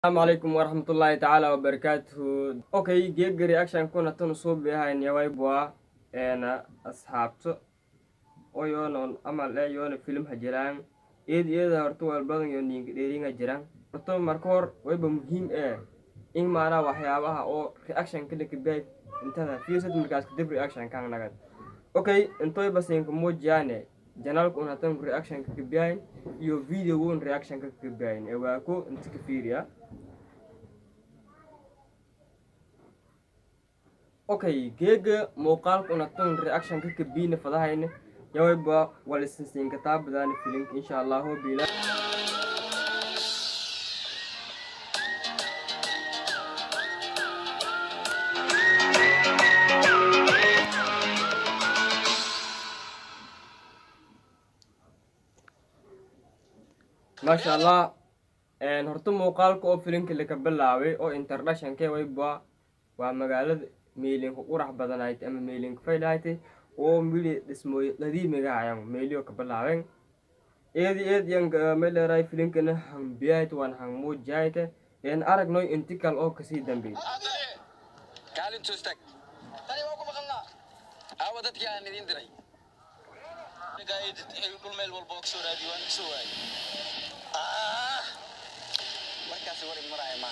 السلام عليكم ورحمة الله تعالى وبركاته. اوكي جيج رياكشن كنا تنصوب بها ان يوايبوا انا اصحابته ويون عمل يون فيلم هجران ايد هرتو البان يون ديرين هجران هرتو مركور ويبا مهم in maana waxyaabaha oo reaction ka dhigay inta fiirsad markaas kadib reaction kan nagan okay intoy basinka moojane janaalku unatan reaction ka gabayn iyo video gun reaction ka gabayn ee waa ku inta ka fiiriya okay geega muuqaalku unatan reaction ka gabiina fadahayna yawayba walisin kitaab badan film insha Allah bila ما شاء الله ان horta muuqaalka oo filimka la ka bilaabay oo international ka wayba waa magaalada meelin ku qurax badanayd ama meelin ku faylaaytay oo mili dhismooy qadiimiga ah meeliyo ka bilaabeen eed yang meeleeray filimkana hanbiyayt waan han muujayta in aragnoy intikal oo ka sii dambeeyay kaalin toostag tani waa ku maqalnaa awadadkii aan idin diray gaayid dhul meel walba oo soo raadiyaan soo waay markaas war maray ma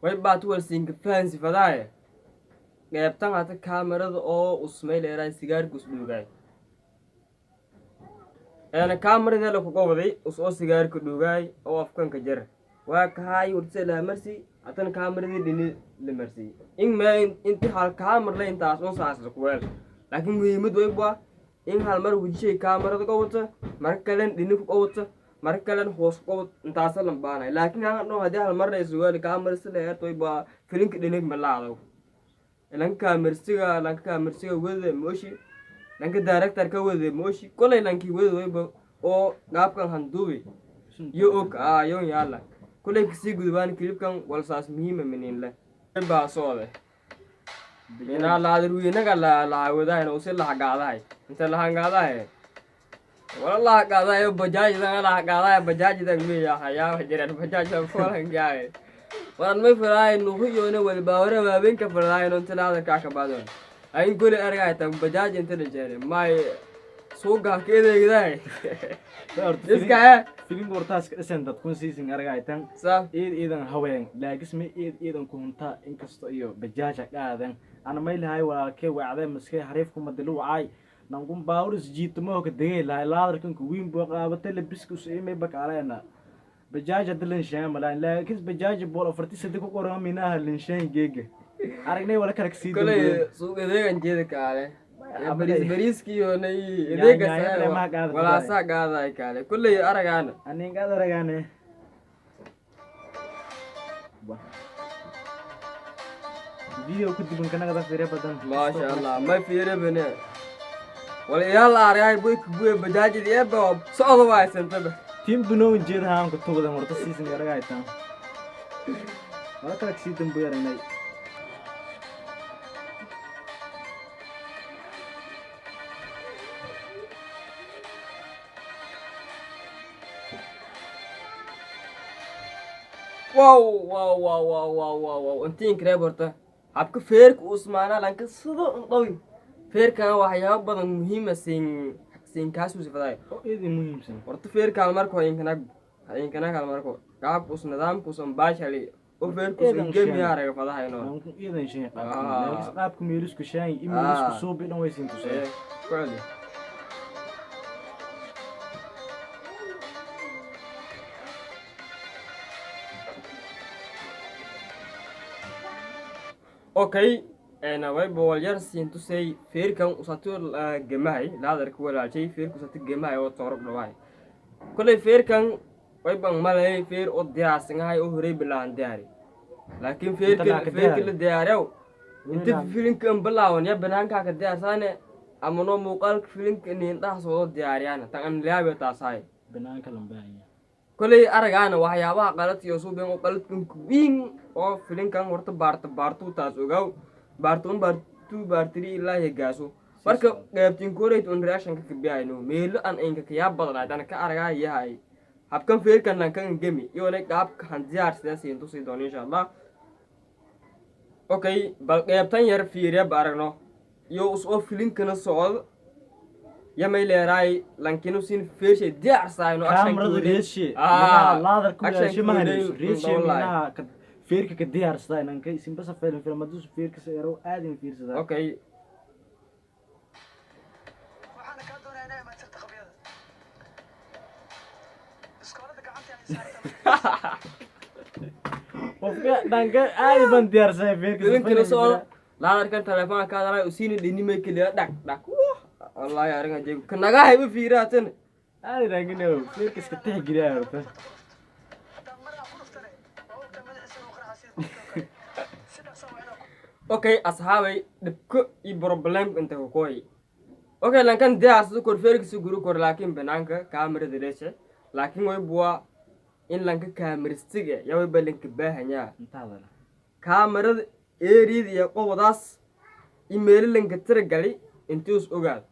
way baad walsinka fancy fadaay qaybtan hada kaamirada oo usmeyleeray sigaar gusdugay ana kaamirada la ku qowday oo sigaar ku dhugay oo afkan ka jar waa ka hay ursala marsi atan kaamirada dhini la marsi in ma inta hal kaamir la intaas oo saas ku weel laakiin muhiimad way baa in hal mar wajhay kaamirada qowta mar kale dhini ku qowta mar kale hoos qowt intaas la baanay laakiin aan noo hadii hal mar ay su'aal kaamir sida toy baa filimka dhinig ma laado lanka kamirsiga wada mooshi lanka director ka wada mooshi kolay lanki wada wayba oo qaabkan handubi yo ok yo yalla kolay kisi gudbaan clipkan walsaas muhiim minin la baa soode ina la ruinaga la wadaayna oo si la hagaadahay inta la hagaadahay والله قاعد يا بجاج انا قاعد يا بجاج ده ميا يا حجر بجاج فلان جاي وان ما فراي انه هو انا والباور ما بينك فراي انت لا كاك بعدين اين كل ارجعت بجاج انت جاري ما سوقها كده كده اسكا فيلم ورتاس اسن دad kun season aragaytan iidan haween laagismi iidan ku hunta inkasto iyo bajaaja qaadan ana meelahay walaalkay wacday maskay hariifku madluucay nangun baawris jiitmo ka dagay laadarkan ku weyn boo qaabatay labiskus imay bakaleena bajaaja dilan shaamalaan laakiin bajaaja bool afartiisa ku qoran minaha linshaan geega aragnay wala kala kasii kale suuqadeegan jeeda kaale bariiski iyo nay ideega wala saa qaaday kaale kulay aragaana anin qaad aragaane video ku dibin kana qada fiire badan ma sha Allah ma fiire bane wala yalla aragay buy bajaaj ee baa socdo waa santada team duno jeed haan ku tugada horta season aragaytan wala kala kasii dambeeyay aragnay واو انتين كريبرتا habka feerka usmaana lanka sido dhawi feerkan waxyaabo badan muhiim ah siin kaas u sifaday oo eedi muhiimsan horta feerka markoo inkana kal markoo qaab us nidaamku san baashali oo feerku san game yaaraga fadahayno eedan shay qaabku meelisku shay imeelisku soo bidan way siin tusay kulli اوكي انا ويبول يرسين تسي فيركن وساتو جماعي لا درك ولا شيء فيركن وساتو جماعي او تورق دواي كل فيركن ويبان مالي فير او دياسن هاي او هري بلان دياري لكن فيركن دياريو انت فيركن بلاون يا بنانكا كدياسانه امنو موقالك فيركن انتا سو دياريانا تان ليابه تاساي banaanka lambaaya كل أرجعنا وحيابها قالت يوسف بينو قالت كوين أو فيلم كان ورت بارتو تاسو جو بارتو بارتري الله يجاسو بركة جابتين كوريت أون رياكشن كبيانو ميل أن إنك كياب بدل أنا كأرجع يهاي habkan feerkan lankan gemi iyona qaabka han diyaar sidaas intuu sii doono insha allah okay bal qeybtan yar fiiriya baaragno iyo usoo filinkana socdo yamay leeray lankinu sin feershay diyaar saayno kaamirada reeshe laadar ku yeeshay ma hayso reeshe mina feerka ka diyaar saay nanka isin bas film madus feerka seero aadin fiirsada okay waxaan ka doonaynaa ma tirta qabiyada iskoolada gacanta ay saartay qofka dhanka aad ban diyaar saay feerka filinkana socdo laadarkan telefoonka ka hadalay usini dhinimay kaliya dhaq والله يا رجال جيب كنا قاعد بفيراتنا هذه راجعنا فيك اسكتح جريا ورثة اوكي اصحابي دبكو يبروبلم انت كوي اوكي لان كان دي اسكور فيرك سغورو كور لكن بنانك كاميرا دريشه لكن وي بوا ان لانك كاميرا استيغه يوي بلنك باهنيا انت هذا كاميرا ايريد يا قوداس ايميل لانك ترغلي انتوس اوغاد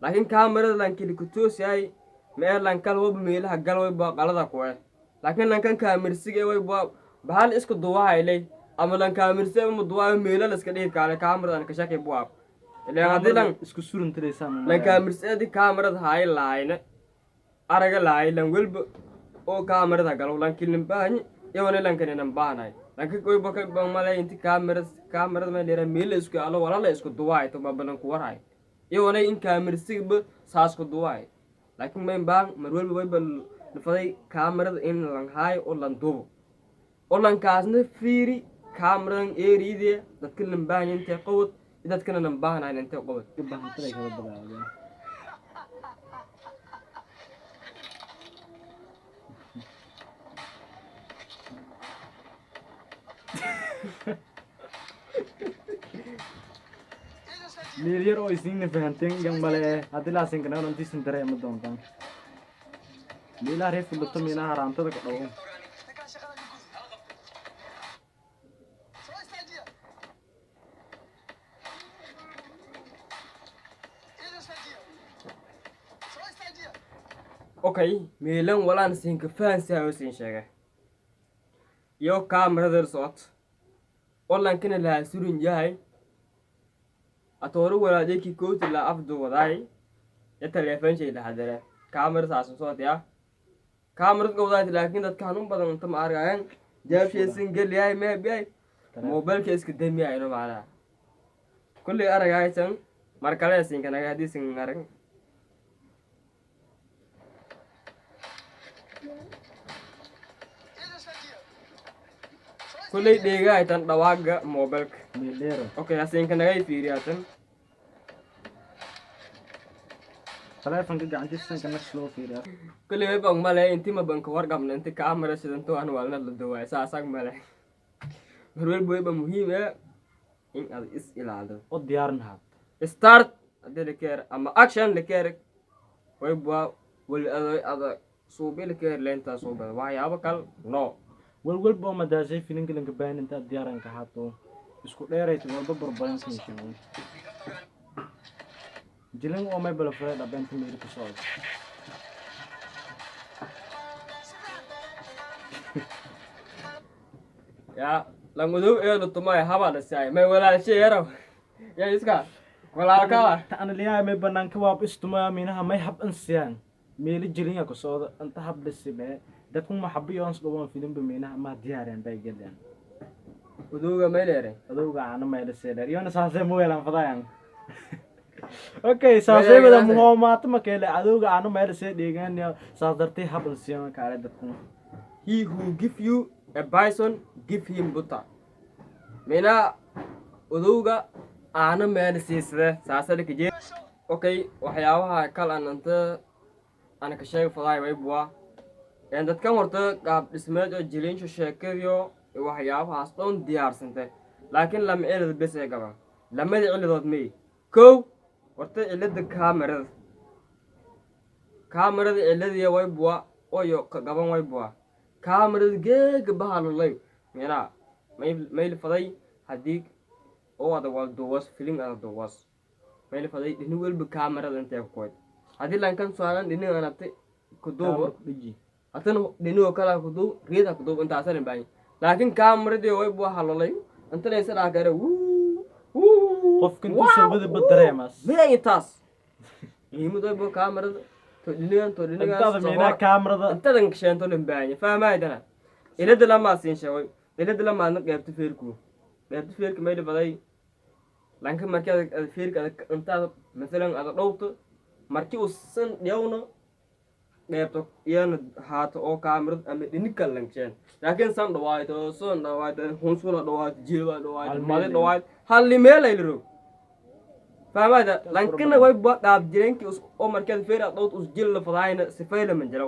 لكن كاميرا لانك لكتوس ياي ما لان كان هو بميلها قال وي با قلدا كوي لكن لان كان كاميرا سيغه وي با بحال اسكو دوها لي اما لان كاميرا سيغه دوها ميل لا اسكا دير كاله كاميرا ان كشاكي بواب اللي غادي لان اسكو سورن تريسان لان كاميرا سيدي كاميرا هاي لاين ارغا لاي لان ولب او كاميرا قالو لان كلم باهني يونا لان كان باهناي لان كوي بك مالي انت كاميرا ما دير ميل اسكو الله ولا لا اسكو دوها تو بابلن كو وراي يونا ان كاميرا سيغ ساسكو دوها لكن ما بان مرول وي بل نفدي كاميرا ان لان هاي او لان دو او لان كاسنا فيري كاميرا ايريدي دكلم باهني انت قوت إذا كنا نباهنا إن أنت قبض كبه ترى كذا بدأ مليار أو يسين فهمتين جنب ماله هذي لازم كنا ننتي سنتري مدون كان مليار هي فلوس مينا هرام تذا كده okay ميلان ولا نسينك فانسي هاوسين شاقة يو كاميرا در صوت والله كنا لها سورين جاي أطورو ولا ديكي كوت لا أفضو وضاي يتليفون شيء لحدره كاميرا ساسو صوت يا كاميرا قوضاي لكن دات كانون بدن انتم أرغاين جاب شيء سنجل ياي ما بياي موبايل كيس قدام ياي نو معنا كل أرغاي سن مركلة سين كنا قاعدين سن أرغ كل دقيقة يتن دواقة موبايلك مليار اوكي هسين كنا جاي في رياتن تلفون كده عندي سن كنا سلو في ريال كل ما يبغى ماله انت ما بنك ورقة من انت كاميرا سيدنتو انا والنا للدواء ساسك ماله هرويل بوي مهم ان هذا اس الى هذا وديارنا ستارت اديكير اما اكشن لكير ويبغى هذا صوبي لكير لينتا صوبي واي ابكل نو والبا ما دازي فيلم كلن كبان انت ديارن كحاتو اسكو ديريت والبا بربان سميشن جلن او ما بلا فريد ابنت ميري كسود يا لانغدو ايه لطماي هبا دساي ما ولا شيء يرو يا اسكا ولا كا انا ليا ما بنان كواب استما مينها ما يحب انسيان ميلي جلين كسود انت حب دسبه dadku ma xabiyoons go'on filim bameenaha ma diyaareen bay galeen ودوغا ميليري adooga aan ma leeyahay iyo saasay mooyaan fadayaan okay saasay wada muhammad ma kale adooga aan ma leeyahay deegaan saas dartay haban siyan kale dadku he who give you a bison give him butter meena ودوغا aan ma leeyahay saasay kije okay waxyaabaha kala anta ana ka sheeg faday way buwa يعني dadkan horta qaab dhismeed oo jilinsho sheekadiyo waxyaabahaas dhan diyaarsantay laakiin lama cilad bes ee gaba lamada ciladood may kow horta cilada kaamirada ciladiya way buwa oyo ka gaban way buwa kaamirada geega bahalolay meena mayl faday hadii oo wada wal duwas film ada duwas mayl faday dhini walba kaamirada intee ku koyd hadii lan kan saaran dhini anabtay ku duubo atana dhinoo kala ku duub riida ku duub intaasan baahin laakiin kaamiradi way buu halolay intana isa dhaakare qofka intuu sabada dareemas miyay taas muhiimad way buu kaamirada to dhinagan meena kaamirada intadan kasheento limbaanya fahmaydana ilada lama siin sheegay ilada lama na qaybta feerku meeyda baday lanka markii aad feerka inta midalan aad dhowto markii uu san dhawno qaybta iyana haato oo kaamirad ama dhinika lankeen laakiin san dhawaato hunsuna dhawaato jeeba dhawaato made dhawaato hal meel ay liro fahmayda lankana way qaab jireenkii oo markii aad feer aad dhowto us jil la fadaayna sifayla man jiro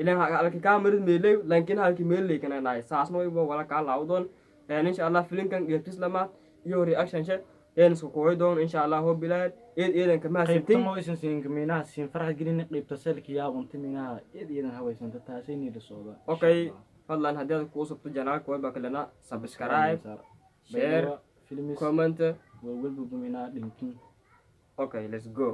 ilan halka kaamirad meelay lankin halkii meelay kana naay saasna way wala ka laawdoon insha Allah filinkan geertis lama iyo reaction shay isku kooy doon insha Allah ho bilaad eedan kama sintin ma isan siin kaminaha siin farxad gelin qeybta salki yaa unta minaha eedan hawaysan taasay niida sooda okay fadlan hadii aad ku usubto janaal kooy ba kalena subscribe share comment welbu bumina dinkin okay let's go